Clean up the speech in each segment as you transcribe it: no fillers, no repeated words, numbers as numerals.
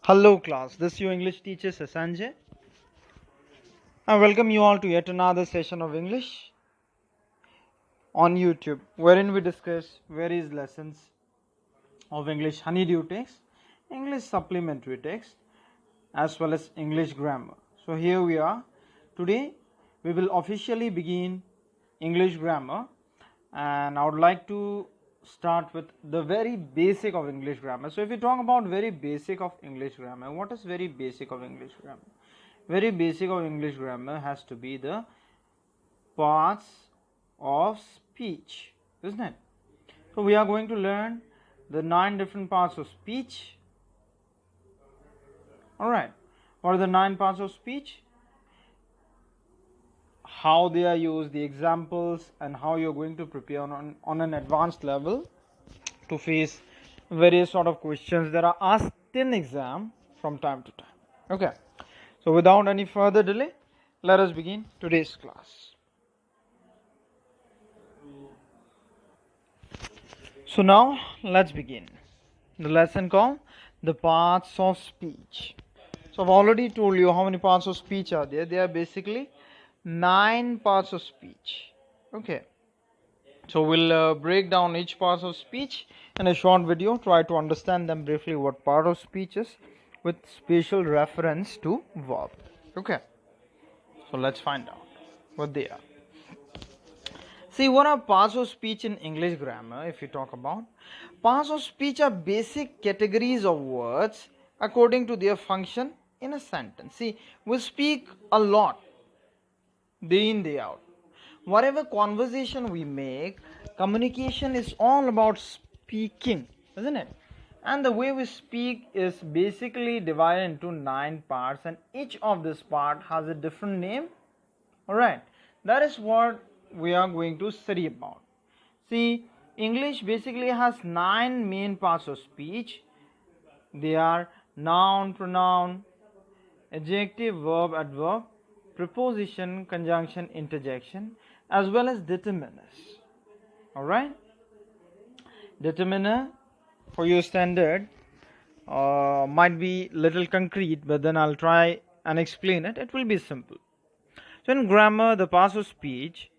Hello class, this is your English teacher Sanjay. I welcome you all to yet another session of English on YouTube, wherein we discuss various lessons of English honeydew text, English supplementary text, as well as English grammar. So here we are. Today we will officially begin English grammar, and I would like to start with the very basic of English grammar. So if we talk about very basic of English grammar, what is very basic of English grammar? Very basic of English grammar has to be the parts of speech, isn't it? So we are going to learn the 9 different parts of speech. Alright, what are the 9 parts of speech? How they are used, the examples, and how you're going to prepare on an advanced level to face various sort of questions that are asked in exam from time to time. Okay, so without any further delay, let us begin today's class. So now let's begin the lesson called the parts of speech. So I've already told you how many parts of speech are there. There are basically 9 parts of speech. Okay, so we'll break down each part of speech in a short video, try to understand them briefly what part of speech is with special reference to verb. Okay, so let's find out what they are. See, what are parts of speech in English grammar? If you talk about parts of speech, are basic categories of words according to their function in a sentence. See, we speak a lot day in, day out. Whatever conversation we make, communication is all about speaking, isn't it? And the way we speak is basically divided into 9 parts, and each of this part has a different name. Alright, that is what we are going to study about. See, English basically has 9 main parts of speech. They are noun, pronoun, adjective, verb, adverb, preposition, conjunction, interjection, as well as determinants. Alright, determiner for your standard might be little concrete, but then I'll try and explain it. It will be simple. So in grammar, the parts of speech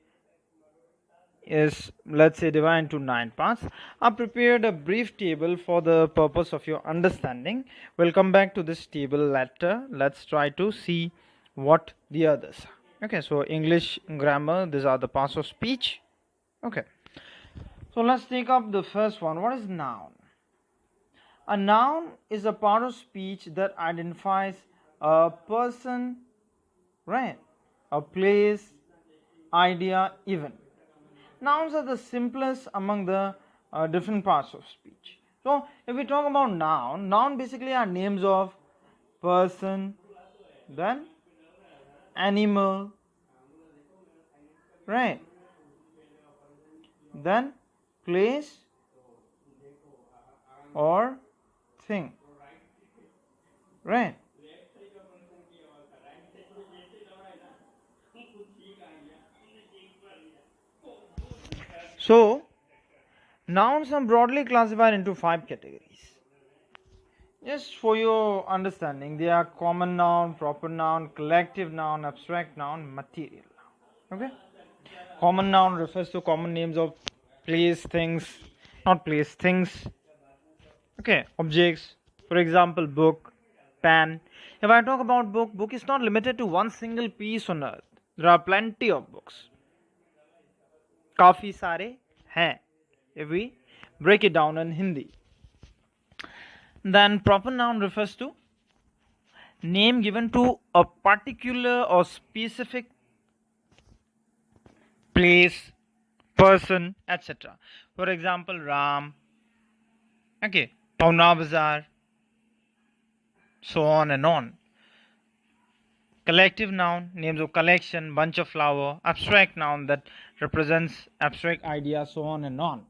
is, let's say, divided into 9 parts. I prepared a brief table for the purpose of your understanding. We'll come back to this table later. Let's try to see what the others are. Okay, so English grammar, these are the parts of speech. Okay, so let's take up the first one. What is noun? A noun is a part of speech that identifies a person, right, a place, idea, event. Nouns are the simplest among the different parts of speech. So if we talk about noun basically are names of person, then animal, right, then place or thing, right. So nouns are broadly classified into 5 categories. Just for your understanding, they are common noun, proper noun, collective noun, abstract noun, material noun. Okay, common noun refers to common names of place, things, not place, things. Okay, objects, for example, book, pen. If I talk about book is not limited to one single piece on earth. There are plenty of books. काफी सारे हैं, if we break it down in Hindi. Then proper noun refers to name given to a particular or specific place, person, etc. For example, Ram, okay, Pauna Bazaar, so on and on. Collective noun, names of collection, bunch of flower. Abstract noun, that represents abstract idea, so on and on.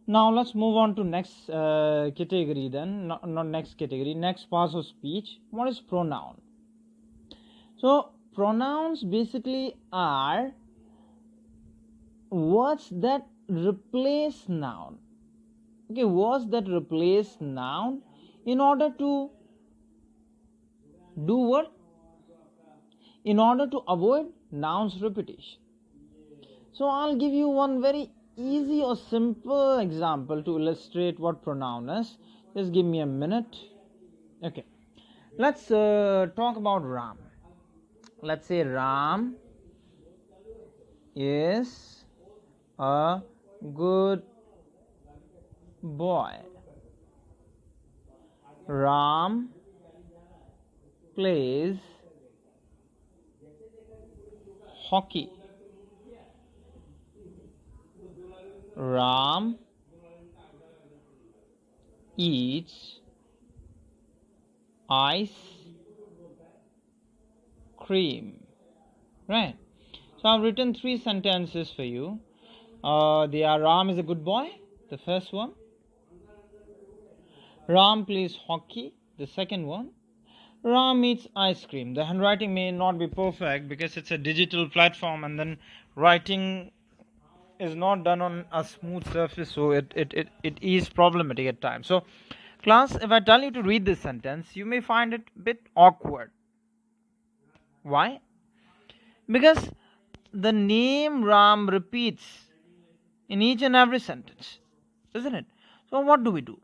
Now let's move on to next category then, not next category, next part of speech. What is pronoun? So pronouns basically are words that replace noun. Okay, words that replace noun in order to Do what? In order to avoid nouns repetition. So I'll give you one very easy or simple example to illustrate what pronoun is. Just give me a minute. Okay, let's talk about Ram. Let's say Ram is a good boy. Ram plays hockey. Ram eats ice cream. Right. So I've written 3 sentences for you. They are: Ram is a good boy, the first one. Ram plays hockey, the second one. Ram eats ice cream. The handwriting may not be perfect because it's a digital platform, and then writing is not done on a smooth surface, so it is problematic at times. So class, if I tell you to read this sentence, you may find it a bit awkward. Why? Because the name Ram repeats in each and every sentence, isn't it? So what do we do?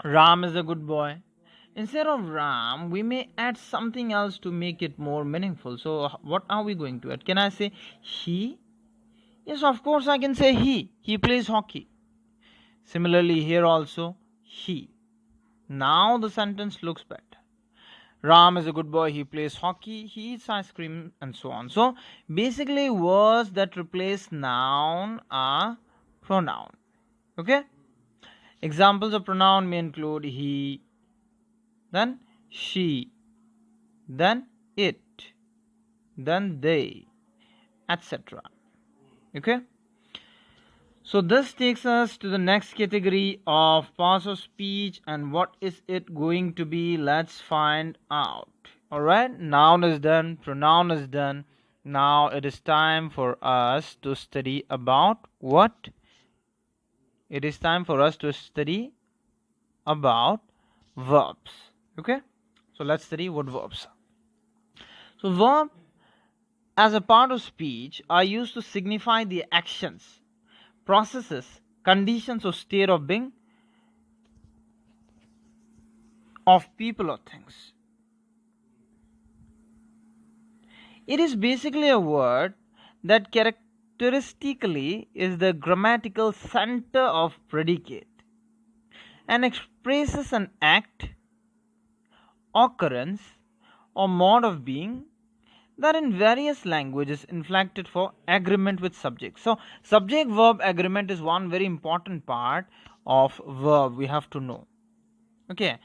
Ram is a good boy. Instead of Ram, we may add something else to make it more meaningful. So what are we going to add? Can I say he? Yes, of course I can say he. He plays hockey. Similarly here also, he. Now the sentence looks better. Ram is a good boy, he plays hockey, he eats ice cream, and so on. So basically words that replace noun are pronoun. Okay? Examples of pronoun may include he, then she, then it, then they, etc. Okay? So this takes us to the next category of parts of speech, and what is it going to be? Let's find out. Alright, noun is done, pronoun is done. Now it is time for us to study about what? It is time for us to study about verbs. Okay, so let's study what verbs are. So verb as a part of speech are used to signify the actions, processes, conditions or state of being of people or things. It is basically a word that characteristically is the grammatical center of predicate and expresses an act, occurrence, or mode of being that in various languages inflected for agreement with subject. So subject verb agreement is one very important part of verb we have to know. Okay,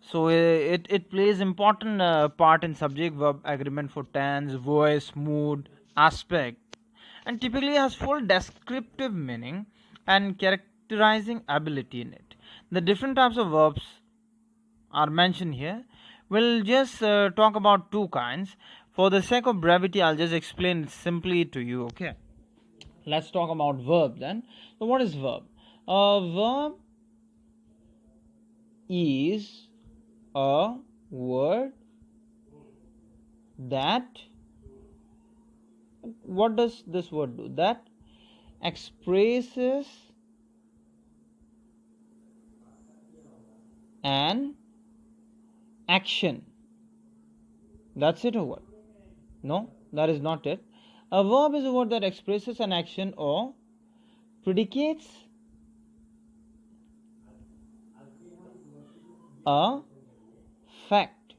so it plays important part in subject verb agreement for tense, voice, mood, aspect, and typically has full descriptive meaning and characterizing ability in it. The different types of verbs are mentioned here. We'll just talk about 2 kinds. For the sake of brevity, I'll just explain it simply to you. Okay, let's talk about verb then. So what is verb? A verb is a word that, what does this word do? That expresses an action. That's it, or what? No, that is not it. A verb is a word that expresses an action or predicates a fact.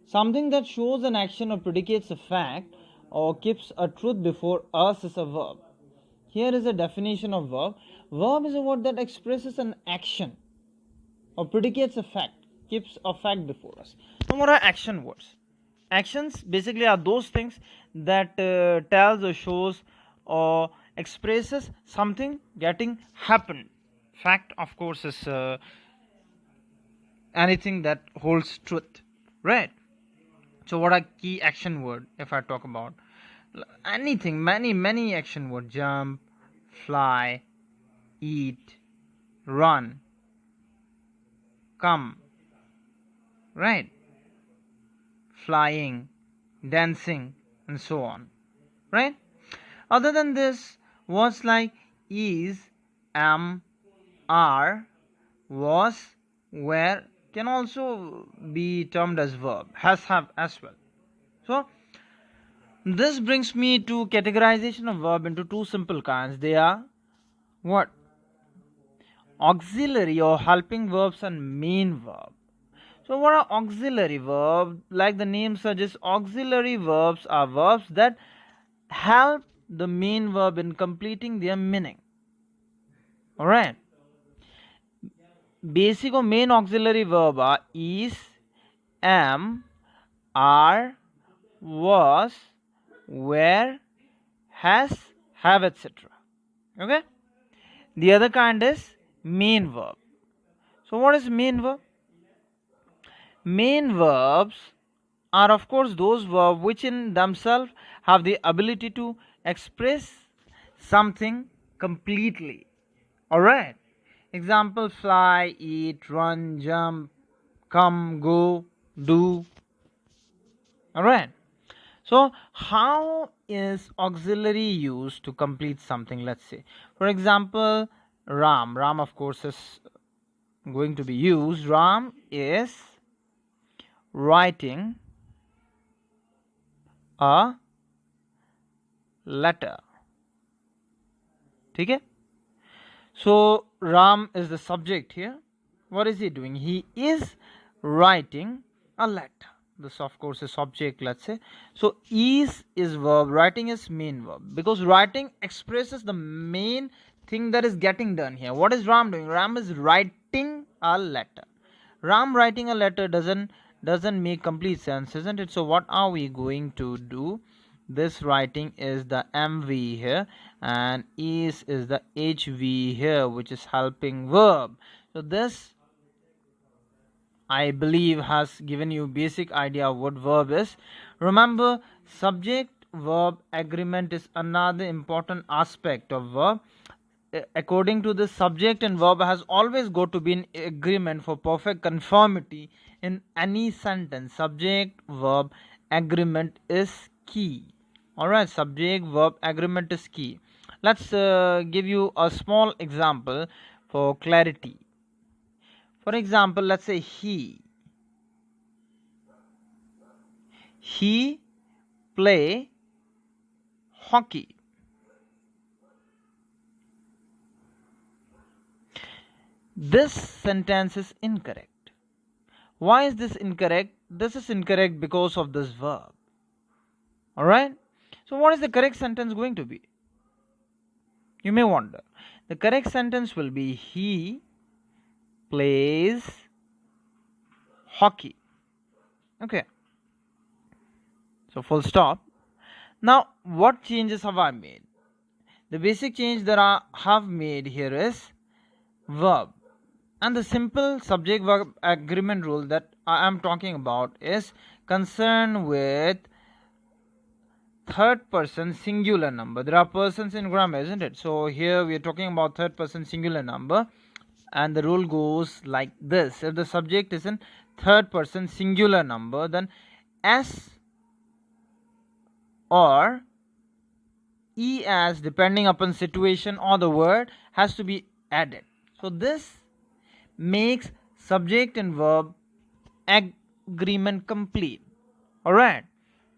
Something that shows an action or predicates a fact or keeps a truth before us is a verb. Here is a definition of verb. Verb is a word that expresses an action or predicates a fact, keeps a fact before us. Now what are action words? Actions basically are those things that tells or shows or expresses something getting happened. Fact, of course, is anything that holds truth, right? So what are key action word? If I talk about anything, many action word: jump, fly, eat, run, come, right? flying, dancing, and so on, right? Other than this, words like is, am, are, was, were can also be termed as verb, has, have as well. So this brings me to categorization of verb into two simple kinds. They are what? Auxiliary or helping verbs and main verb. So what are auxiliary verbs? Like the name suggests, auxiliary verbs are verbs that help the main verb in completing their meaning. Alright. Basic or main auxiliary verb are is, am, are, was, were, has, have, etc. Okay. The other kind is main verb. So what is main verb? Main verbs are of course those verbs which in themselves have the ability to express something completely. Alright. Example: fly, eat, run, jump, come, go, do. Alright. So how is auxiliary used to complete something? Let's say, for example, Ram. Ram of course is going to be used. Ram is writing a letter. Okay. So Ram is the subject here. What is he doing? He is writing a letter. This of course is subject, let's say. So is verb, writing is main verb, because writing expresses the main thing that is getting done here. What is Ram doing? Ram is writing a letter. Ram writing a letter doesn't make complete sense, isn't it? So what are we going to do? This writing is the MV here, and is the HV here, which is helping verb. So this, I believe, has given you basic idea of what verb is. Remember, subject verb agreement is another important aspect of verb. According to this, subject and verb has always got to be in agreement for perfect conformity in any sentence. Subject verb agreement is key. Alright, subject verb agreement is key. Let's give you a small example for clarity. For example, let's say he play hockey. This sentence is incorrect. Why is this incorrect? This is incorrect because of this verb. Alright. So what is the correct sentence going to be? You may wonder. The correct sentence will be he plays hockey. Okay. So full stop. Now what changes have I made? The basic change that I have made here is verb. And the simple subject verb agreement rule that I am talking about is concerned with third person singular number. There are persons in grammar, isn't it? So here we are talking about third person singular number, and the rule goes like this: if the subject is in third person singular number, then S or ES, depending upon situation or the word, has to be added. So this makes subject and verb agreement complete. Alright.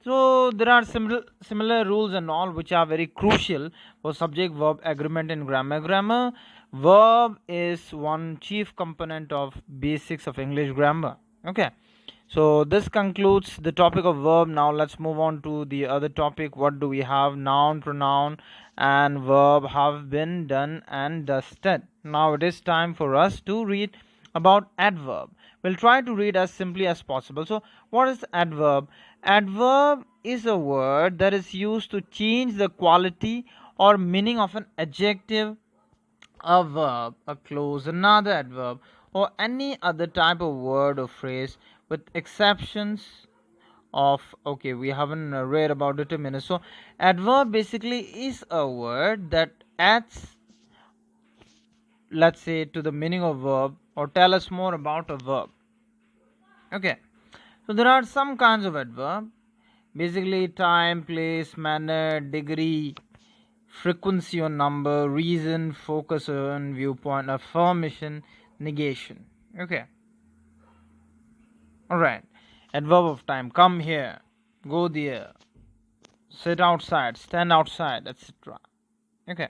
So there are similar rules and all which are very crucial for subject verb agreement in grammar. Grammar verb is one chief component of basics of English grammar. Okay. So this concludes the topic of verb. Now let's move on to the other topic. What do we have? Noun, pronoun, and verb have been done and dusted. Now it is time for us to read about adverb. We'll try to read as simply as possible. So what is adverb? Adverb is a word that is used to change the quality or meaning of an adjective, a verb, a clause, another adverb, or any other type of word or phrase, with exceptions of, okay, we haven't read about determinants. So adverb basically is a word that adds, let's say, to the meaning of verb or tell us more about a verb. Okay. So there are some kinds of adverb, basically time, place, manner, degree, frequency or number, reason, focus on, viewpoint, affirmation, negation. Okay. Alright. Adverb of time: come here, go there, sit outside, stand outside, etc. Okay.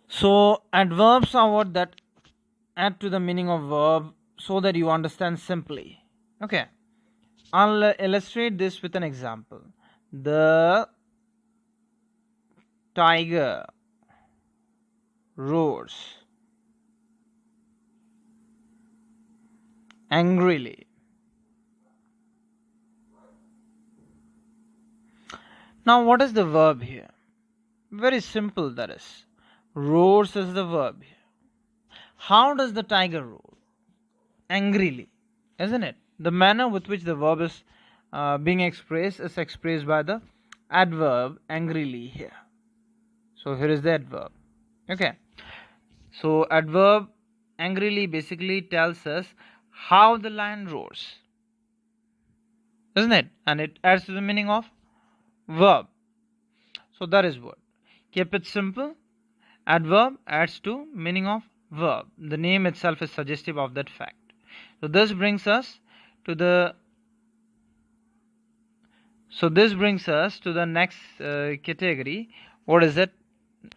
So adverbs are what that add to the meaning of verb so that you understand simply. Okay. I'll illustrate this with an example. The tiger roars angrily. Now, what is the verb here? Very simple, that is. Roars is the verb here. How does the tiger roar? Angrily, isn't it? The manner with which the verb is being expressed is expressed by the adverb angrily here. So, here is the adverb. Okay. So, adverb angrily basically tells us how the lion roars, isn't it? And it adds to the meaning of verb. So that is what. Keep it simple. Adverb adds to meaning of verb. The name itself is suggestive of that fact. So this brings us to the next category. What is it?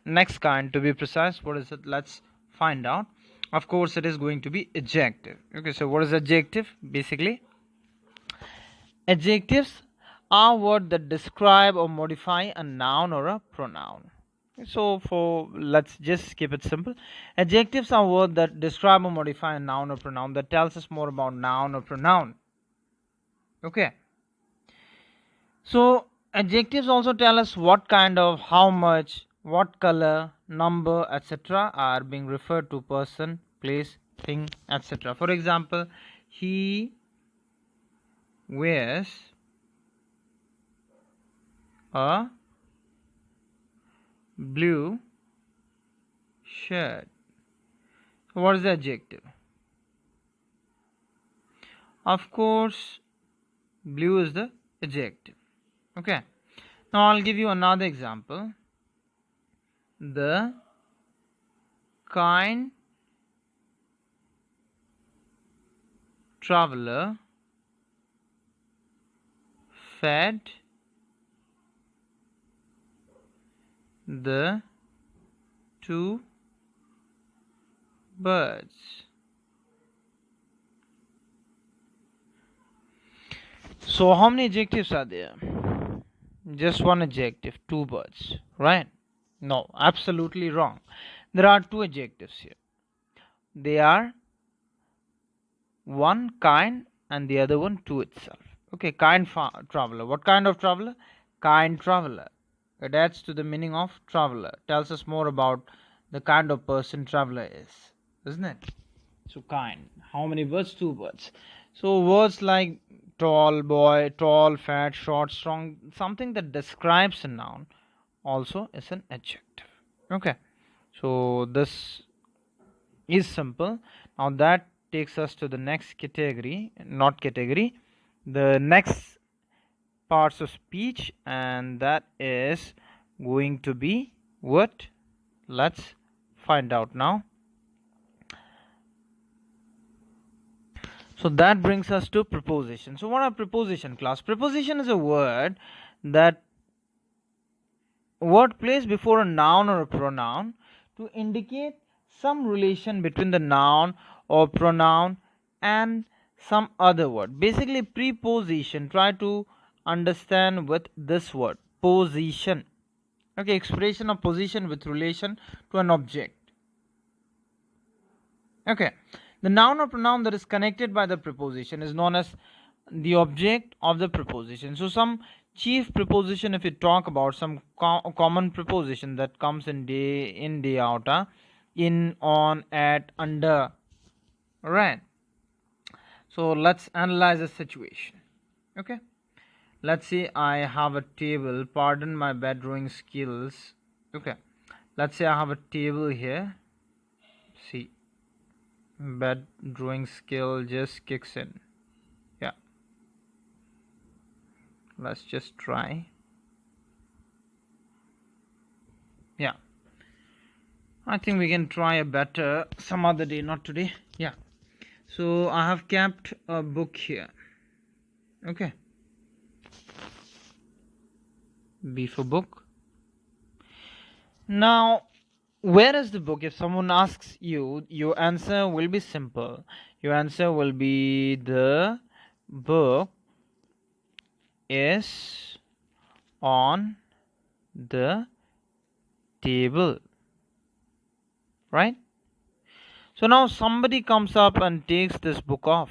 Next kind, to be precise. What is it? Let's find out. Of course, it is going to be adjective. Okay, so what is adjective? Basically, adjectives are words that describe or modify a noun or a pronoun. So let's just keep it simple. Adjectives are words that describe or modify a noun or pronoun that tells us more about noun or pronoun. Okay. So adjectives also tell us what kind of, how much, what color, number, etc. are being referred to person, place, thing, etc. For example, he wears a blue shirt. So what is the adjective? Of course, blue is the adjective. Okay. Now I'll give you another example. The kind traveler fed the two birds. So how many adjectives are there? Just one adjective, two birds, right? No, absolutely wrong. There are two adjectives here. They are one kind and the other one to itself. Okay, kind traveler. What kind of traveler? Kind traveler. It adds to the meaning of traveler. Tells us more about the kind of person traveler is, isn't it? So kind. How many words? Two words. So words like tall, boy, tall, fat, short, strong, something that describes a noun also is an adjective. Okay. So this is simple. Now that takes us to the next category, the next parts of speech, and that is going to be what? Let's find out now. So that brings us to preposition. So what are preposition, class? Preposition is a word placed before a noun or a pronoun to indicate some relation between the noun or pronoun and some other word. Basically, preposition, try to understand with this word, position. Okay, expression of position with relation to an object. Okay, the noun or pronoun that is connected by the preposition is known as the object of the preposition. So some chief preposition, if you talk about some common preposition that comes in day out, in, on, at, under. Alright, so let's analyze the situation. Okay, let's say I have a table. Pardon my bad drawing skills. Okay, let's say I have a table here. See, bad drawing skill just kicks in. Yeah, Let's just try. Yeah, I think we can try a better some other day, not today. Yeah, so I have kept a book here. Okay, B for book. Now, where is the book? If someone asks you, your answer will be simple. Your answer will be the book is on the table, right? So now somebody comes up and takes this book off,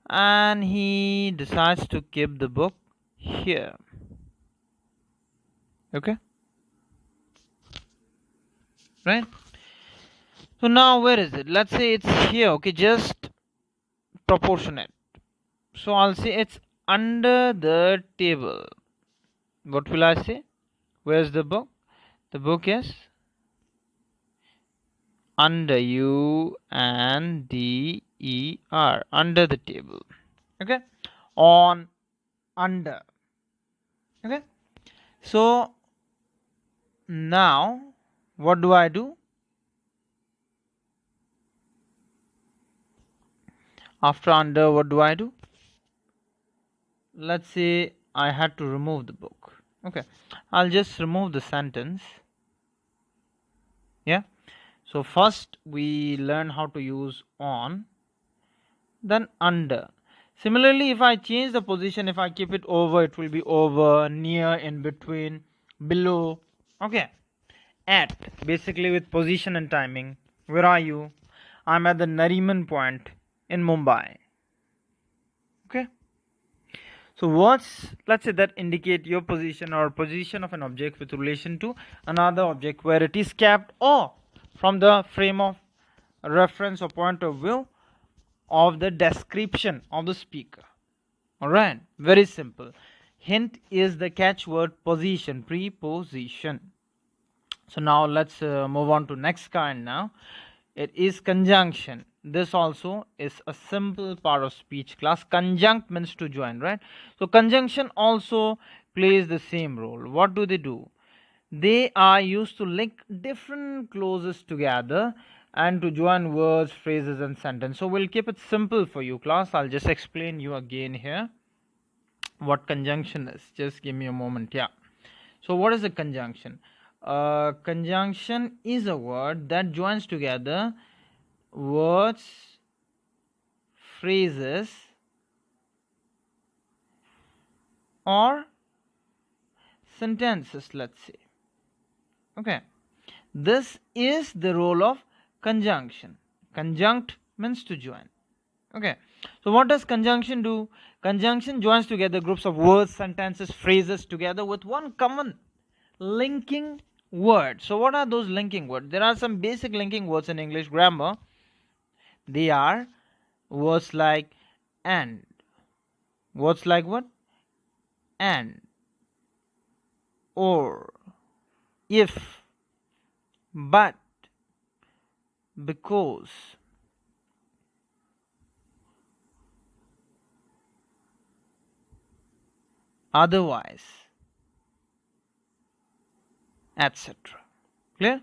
and he decides to keep the book here. Okay, right? So now where is it? Let's say it's here. Okay, just proportionate. So I'll say it's under the table. What will I say? Where's the book? The book is under, U-N-D-E-R, under the table. Okay, on, under. Okay, so now what do I do? After under, what do I do? Let's say I had to remove the book. Okay, I'll just remove the sentence. Yeah, so first we learn how to use on, then under. Similarly, if I change the position, if I keep it over, it will be over, near, in between, below. Okay, at, basically with position and timing. Where are you? I'm at the Nariman point in Mumbai. Okay, so words, let's say, that indicate your position or position of an object with relation to another object, where it is kept, or from the frame of reference or point of view of the description of the speaker. Alright, very simple. Hint is the catchword position, preposition. So now let's move on to next kind now. It is conjunction. This also is a simple part of speech class. Conjunct means to join, right? So conjunction also plays the same role. What do? They are used to link different clauses together and to join words, phrases and sentences. So we'll keep it simple for you, class. I'll just explain you again here what conjunction is. Just give me a moment. Yeah, so what is a conjunction? Conjunction is a word that joins together words, phrases or sentences, let's say. Okay, this is the role of conjunction. Conjunct means to join. Okay, so what does conjunction do? Conjunction joins together groups of words, sentences, phrases together with one common linking word. So what are those linking words? There are some basic linking words in English grammar. They are words like and. Words like what? And, or, if, but, because. Otherwise, etc. Clear?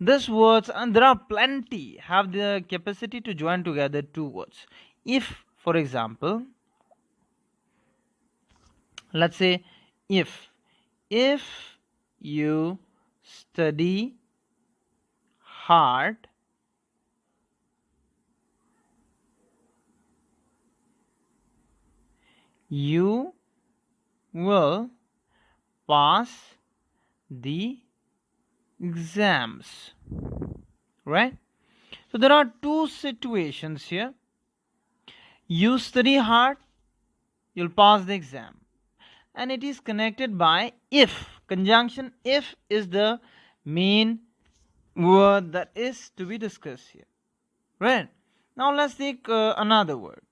These words, and there are plenty, have the capacity to join together two words. If, for example, let's say if you study hard, you will pass the exams, right? So there are two situations here. You study hard, you'll pass the exam, and it is connected by if. Conjunction if is the main word that is to be discussed here, right? Now let's take another word.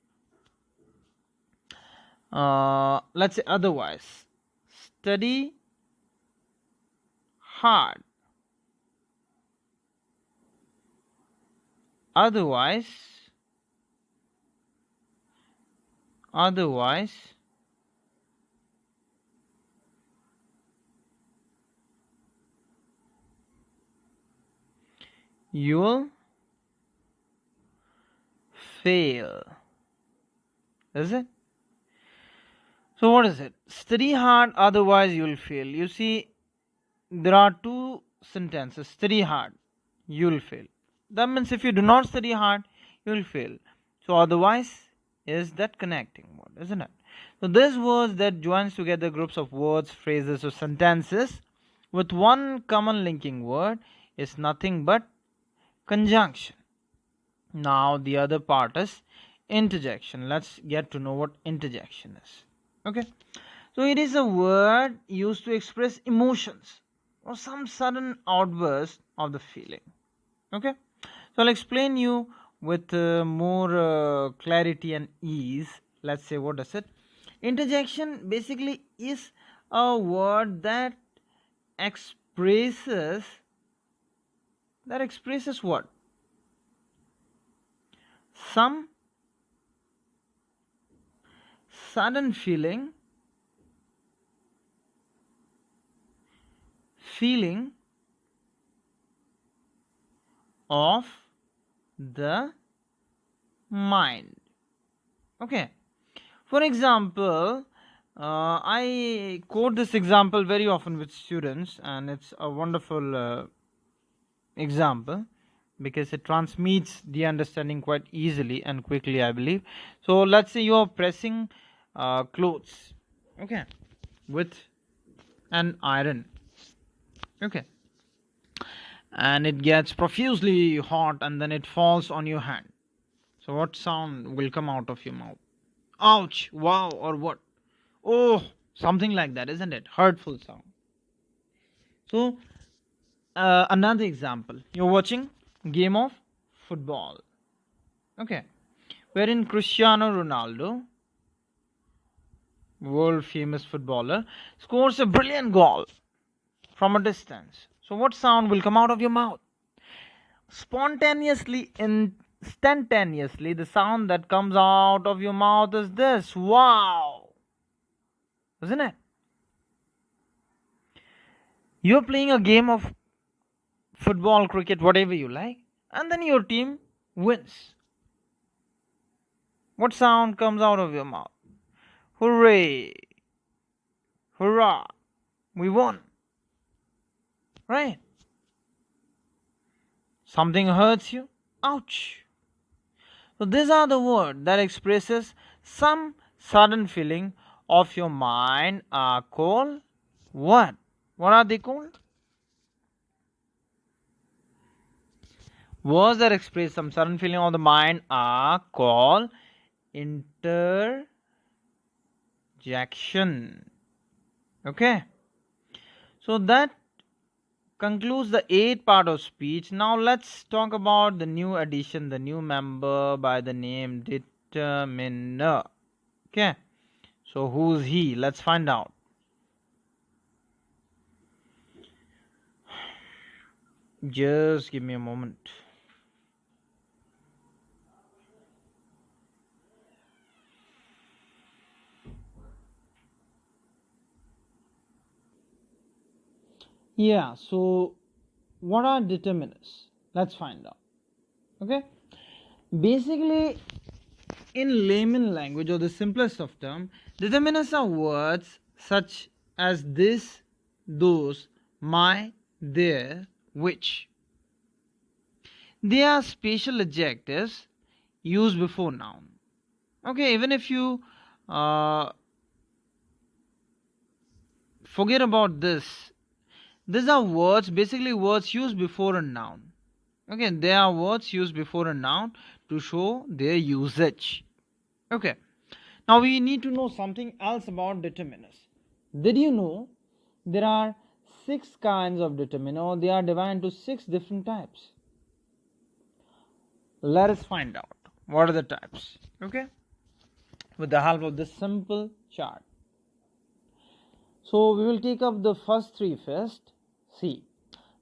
Let's say otherwise. Study hard, otherwise you'll fail. Is it? So what is it? Study hard, otherwise you'll fail. You see, there are two sentences. Study hard, you'll fail. That means if you do not study hard, you'll fail. So otherwise is that connecting word, isn't it? So this words that joins together groups of words, phrases or sentences with one common linking word is nothing but conjunction. Now the other part is interjection. Let's get to know what interjection is. Okay, so it is a word used to express emotions or some sudden outburst of the feeling. Okay, so I'll explain you with more clarity and ease. Let's say, what is it? Interjection basically is a word that expresses what? Some sudden feeling of the mind. Okay, for example, I quote this example very often with students, and it's a wonderful example because it transmits the understanding quite easily and quickly, I believe. So let's say you are pressing clothes, okay, with an iron, okay, and it gets profusely hot and then it falls on your hand. So what sound will come out of your mouth? Ouch, wow, or what? Oh, something like that, isn't it? Hurtful sound. So another example, you're watching game of football, okay, wherein Cristiano Ronaldo, world famous footballer, scores a brilliant goal from a distance. So what sound will come out of your mouth? Spontaneously, instantaneously, the sound that comes out of your mouth is this: wow, isn't it? You're playing a game of football, cricket, whatever you like, and then your team wins. What sound comes out of your mouth? Hooray! Hurrah! We won! Right? Something hurts you? Ouch! So these are the words that expresses some sudden feeling of your mind are called what? What are they called? Words that express some sudden feeling of the mind are called interjection. Okay, so that concludes the 8th part of speech. Now let's talk about the new addition, the new member by the name determiner. Okay, so who's he? Let's find out. Just give me a moment. Yeah, so what are determinants? Let's find out. Okay, basically, in layman language or the simplest of term, determinants are words such as this, those, my, their, which. They are special adjectives used before noun. Okay, even if you forget about this, these are words, basically words used before a noun. Okay, they are words used before a noun to show their usage. Okay, now we need to know something else about determiners. Did you know there are 6 kinds of determiner? They are divided into 6 different types. Let us find out what are the types. Okay, with the help of this simple chart. So we will take up the first 3 first. See,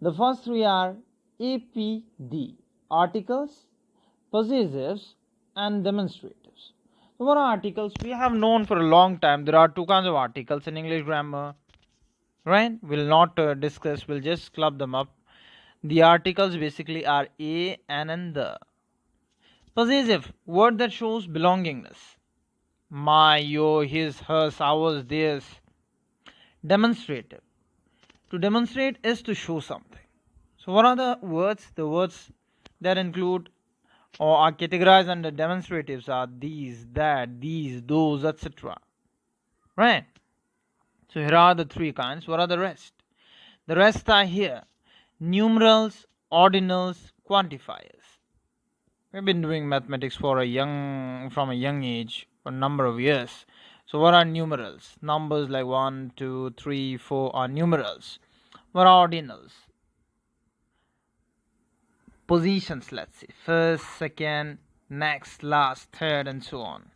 the first 3 are APD, articles, possessives and demonstratives. So what are articles? We have known for a long time there are 2 kinds of articles in English grammar, right? We'll not discuss, we'll just club them up. The articles basically are a, an, and the. Possessive, word that shows belongingness. My, your, his, hers, ours, theirs. Demonstrative. To demonstrate is to show something. So, what are the words? The words that include or are categorized under demonstratives are these, that, these, those, etc. Right? So, here are the three kinds. What are the rest? The rest are here: numerals, ordinals, quantifiers. We've been doing mathematics from a young age for a number of years. So, what are numerals? Numbers like 1, 2, 3, 4 are numerals. What are ordinals? Positions, let's say first, second, next, last, third, and so on.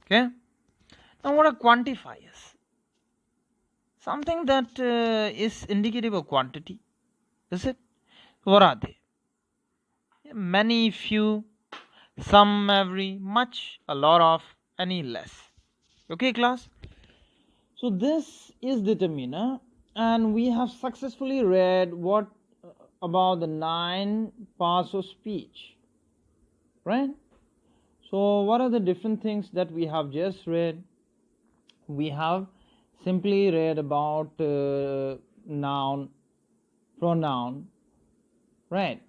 Okay. Now, what are quantifiers? Something that is indicative of quantity. Is it? What are they? Many, few, some, every, much, a lot of, any, less. Okay, class? So this is determiner, and we have successfully read what about the 9 parts of speech, right? So what are the different things that we have just read? We have simply read about noun, pronoun, right?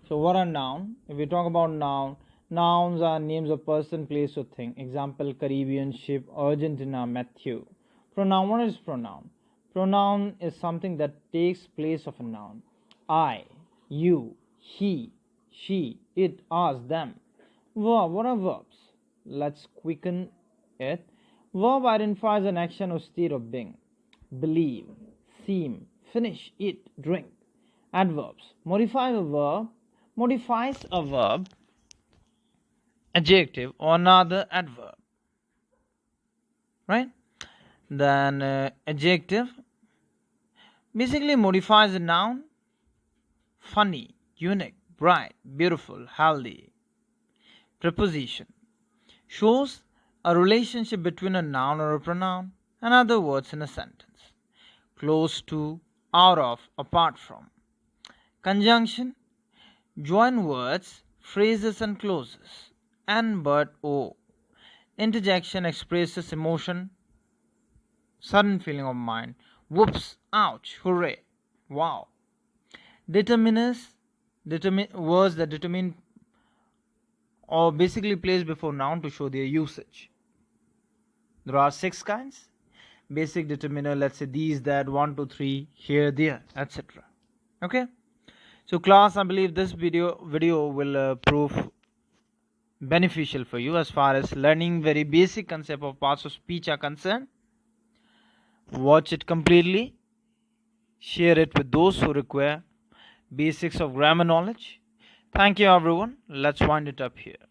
So what are noun? If we talk about noun, nouns are names of person, place, or thing. Example: Caribbean ship, Argentina, Matthew. Pronoun, what is pronoun? Pronoun is something that takes place of a noun. I, you, he, she, it, us, them. Verb, what are verbs? Let's quicken it. Verb identifies an action or state of being. Believe, seem, finish, eat, drink. Adverbs modifies a verb, adjective, or another adverb, right? Then adjective basically modifies a noun: funny, unique, bright, beautiful, healthy. Preposition shows a relationship between a noun or a pronoun and other words in a sentence: close to, out of, apart from. Conjunction: join words, phrases, and clauses. And, but, o. Interjection expresses emotion, sudden feeling of mind: whoops, ouch, hooray, wow. Determinants, words that determine or basically placed before noun to show their usage. There are 6 kinds. Basic determiner, let's say these, that, 1, 2, 3, here, there, etc. Okay. So class, I believe this video will prove beneficial for you as far as learning very basic concept of parts of speech are concerned. Watch it completely. Share it with those who require basics of grammar knowledge. Thank you, everyone. Let's wind it up here.